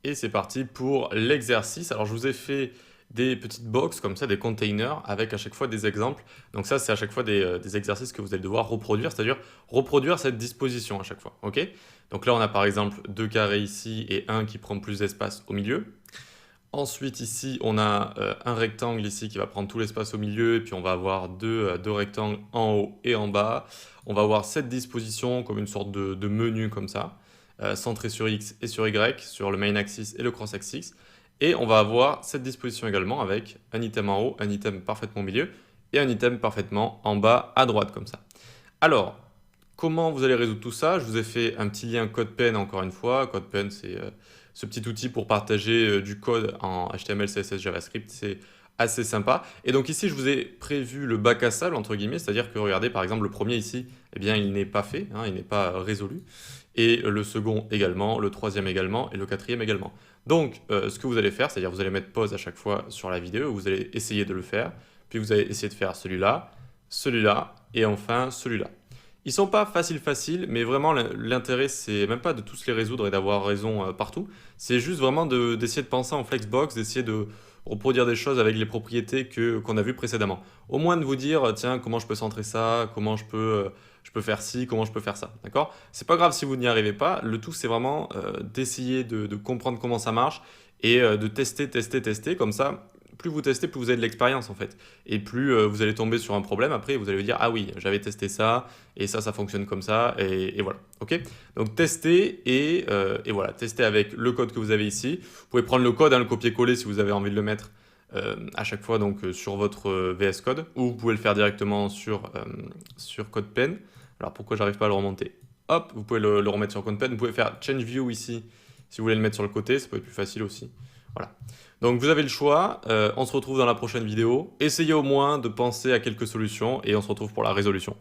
Et c'est parti pour l'exercice. Alors je vous ai fait des petites boxes comme ça, des containers, avec à chaque fois des exemples. Donc ça, c'est à chaque fois des exercices que vous allez devoir reproduire, c'est-à-dire reproduire cette disposition à chaque fois. Ok. Donc là, on a par exemple deux carrés ici et un qui prend plus d'espace au milieu. Ensuite, ici, on a un rectangle ici qui va prendre tout l'espace au milieu, et puis on va avoir deux rectangles en haut et en bas. On va avoir cette disposition comme une sorte de menu comme ça, centré sur X et sur Y, sur le main axis et le cross axis. Et on va avoir cette disposition également avec un item en haut, un item parfaitement au milieu, et un item parfaitement en bas à droite comme ça. Alors, comment vous allez résoudre tout ça? Je vous ai fait un petit lien CodePen encore une fois. CodePen, c'est ce petit outil pour partager du code en HTML, CSS, JavaScript. C'est assez sympa. Et donc ici, je vous ai prévu le bac à sable, entre guillemets, c'est-à-dire que regardez, par exemple, le premier ici, eh bien, il n'est pas fait, hein, il n'est pas résolu. Et le second également, le troisième également, et le quatrième également. Donc, ce que vous allez faire, c'est-à-dire vous allez mettre pause à chaque fois sur la vidéo, vous allez essayer de le faire, puis vous allez essayer de faire celui-là, et enfin celui-là. Ils sont pas faciles, mais vraiment l'intérêt c'est même pas de tous les résoudre et d'avoir raison partout, c'est juste vraiment d'essayer de penser en flexbox, d'essayer de reproduire des choses avec les propriétés qu'on a vues précédemment. Au moins de vous dire, tiens, comment je peux centrer ça, comment je peux faire ci, comment je peux faire ça, d'accord? C'est pas grave si vous n'y arrivez pas, le tout c'est vraiment d'essayer de comprendre comment ça marche et de tester, comme ça plus vous testez, plus vous avez de l'expérience en fait. Et plus vous allez tomber sur un problème, après vous allez vous dire, ah oui, j'avais testé ça, et ça fonctionne comme ça, et voilà. Ok. Donc testez, et voilà, testez avec le code que vous avez ici. Vous pouvez prendre le code, hein, le copier-coller si vous avez envie de le mettre à chaque fois donc, sur votre VS Code, ou vous pouvez le faire directement sur CodePen. Alors pourquoi j'arrive pas à le remonter? Hop, vous pouvez le remettre sur CodePen. Vous pouvez faire Change View ici, si vous voulez le mettre sur le côté, ça peut être plus facile aussi. Voilà. Donc vous avez le choix, on se retrouve dans la prochaine vidéo. Essayez au moins de penser à quelques solutions et on se retrouve pour la résolution.